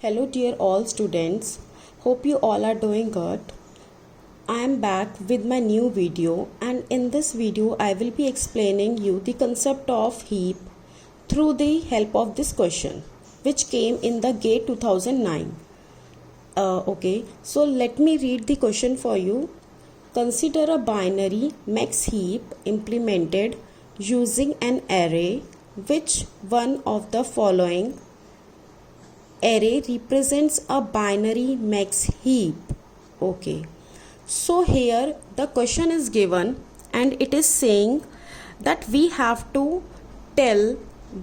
Hello dear all students, hope you all are doing good. I am back with my new video, and in this video I will be explaining you the concept of heap through the help of this question which came in the GATE 2009. So let me read the question for you. Consider a binary max heap implemented using an array. Which one of the following array represents a binary max heap? Okay, so here the question is given and it is saying that we have to tell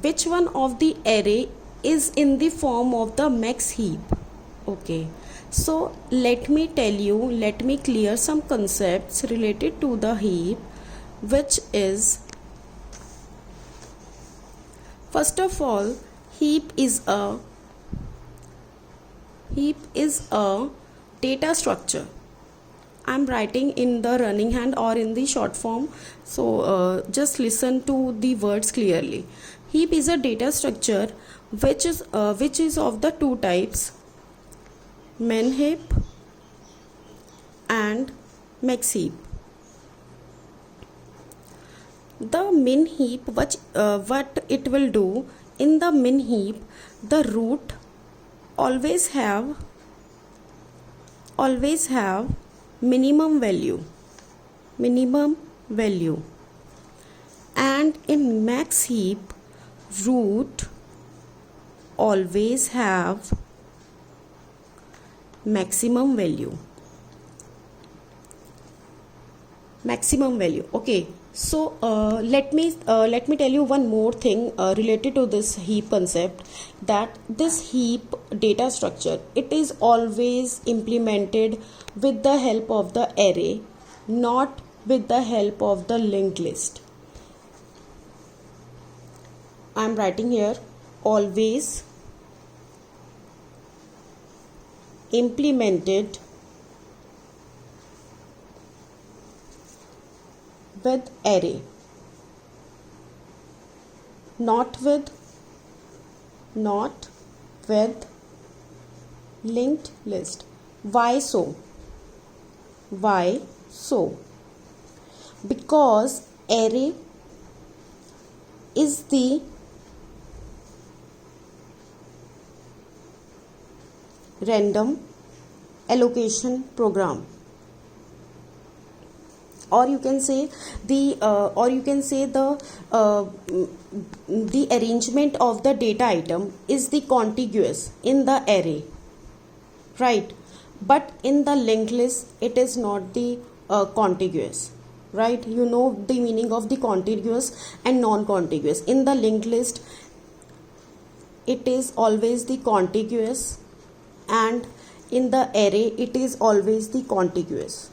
which one of the array is in the form of the max heap. Okay, so let me clear some concepts related to the heap, which is, first of all, heap is a data structure. I'm writing in the running hand or in the short form, so just listen to the words clearly. Heap is a data structure which is of the two types, min heap and max heap. The min heap, what it will do, in the min heap the root always have minimum value, and in max heap root always have maximum value. Okay, so let me tell you one more thing related to this heap concept, that this heap data structure, it is always implemented with the help of the array, not with the help of the linked list. I am writing here, always implemented with array, not with linked list. Why so? Because array is the random allocation program, or you can say the arrangement of the data item is the contiguous in the array, right? But in the linked list it is not the contiguous, right? You know the meaning of the contiguous and non-contiguous. In the linked list it is always the contiguous, and in the array it is always the contiguous.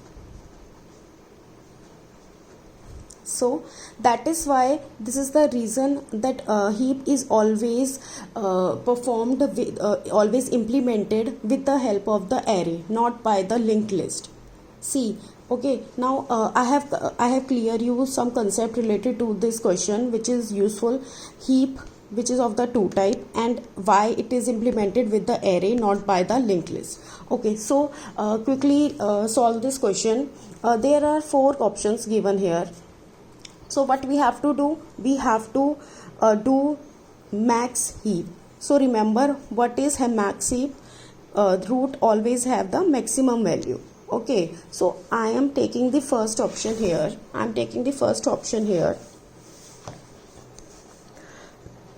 So that is why, this is the reason that heap is always always implemented with the help of the array, not by the linked list. See, okay, now I have cleared you some concept related to this question, which is useful. Heap, which is of the two type, and why it is implemented with the array, not by the linked list. Okay, so quickly solve this question. There are 4 options given here. So what we have to do? We have to do max heap. So remember, what is a max heap? Root always have the maximum value. Okay, so I am taking the first option here.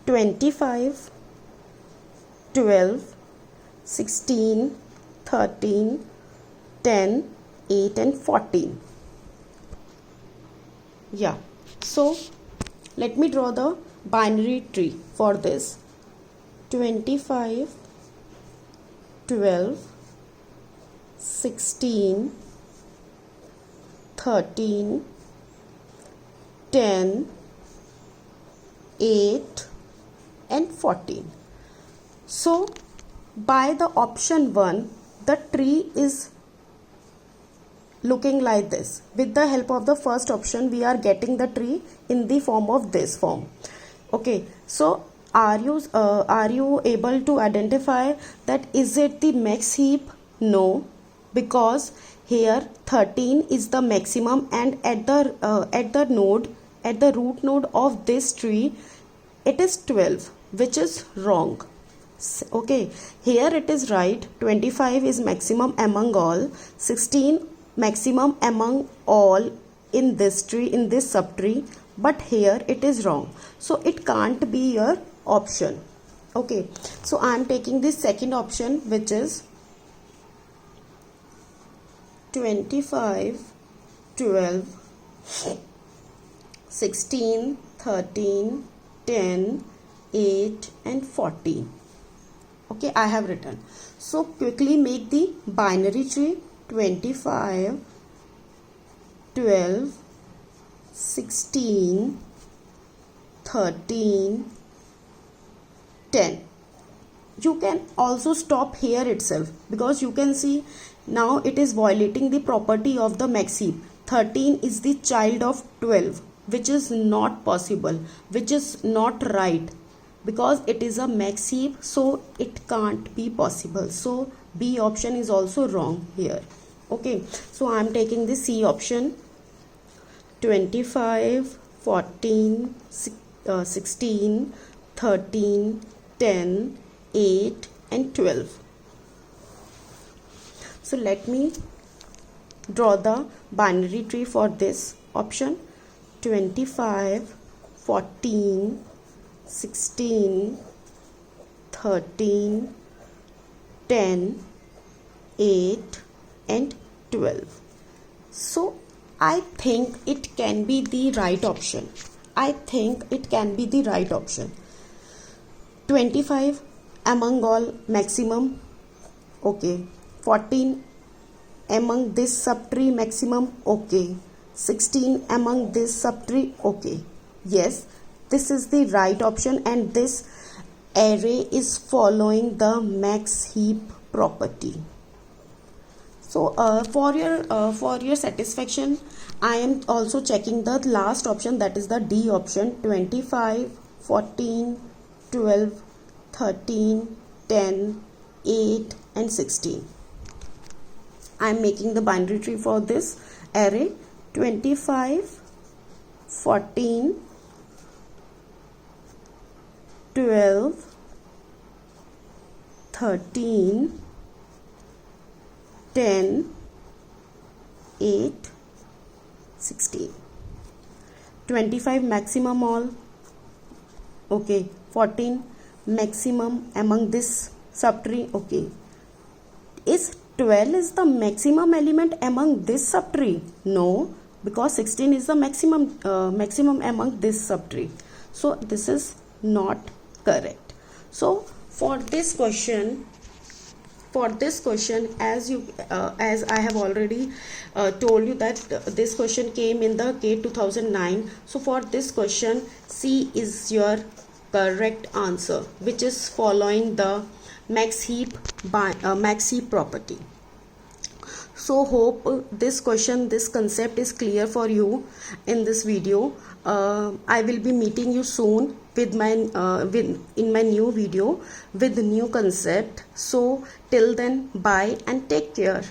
25, 12, 16, 13, 10, 8 and 14. Yeah, so let me draw the binary tree for this. 25, 12, 16, 13, 10, 8 and 14. So by the option 1, the tree is looking like this. With the help of the first option, we are getting the tree in the form of this form. Okay, so Are you able to identify that is it the max heap? No, because here 13 is the maximum, and at the node, at the root node of this tree, it is 12, which is wrong. Okay, here it is right. 25 is maximum among all, 16 maximum among all in this tree, in this subtree, but here it is wrong, so it can't be your option. Okay, so I am taking this second option, which is 25, 12, 16, 13, 10, 8 and 14. Okay, I have written. So quickly make the binary tree. 25, 12, 16, 13, 10. You can also stop here itself, because you can see now it is violating the property of the max heap. 13 is the child of 12, which is not possible, which is not right, because it is a max heap, so it can't be possible. So B option is also wrong here. Okay, so I am taking the C option. 25, 14, 16, 13, 10, 8 and 12. So let me draw the binary tree for this option. 25, 14, 16, 13, 10, 8 and 12. So I think it can be the right option. I think it can be the right option. 25 among all maximum. Okay. 14 among this subtree maximum. Okay. 16 among this subtree. Okay. Yes, this is the right option, and this array is following the max heap property. So for your satisfaction, I am also checking the last option, that is the D option. 25, 14, 12, 13, 10, 8 and 16. I am making the binary tree for this array. 25, 14, 12, 13, 10, 8, 16. 25 maximum all. Okay. 14 maximum among this subtree. Okay. Is 12 is the maximum element among this subtree? No, because 16 is the maximum among this subtree. So this is not correct. So for this question, as I have already told you that this question came in the GATE 2009. So for this question, C is your correct answer, which is following the max heap property. So hope this concept is clear for you in this video. I will be meeting you soon with in my new video with new concept. So till then, bye and take care.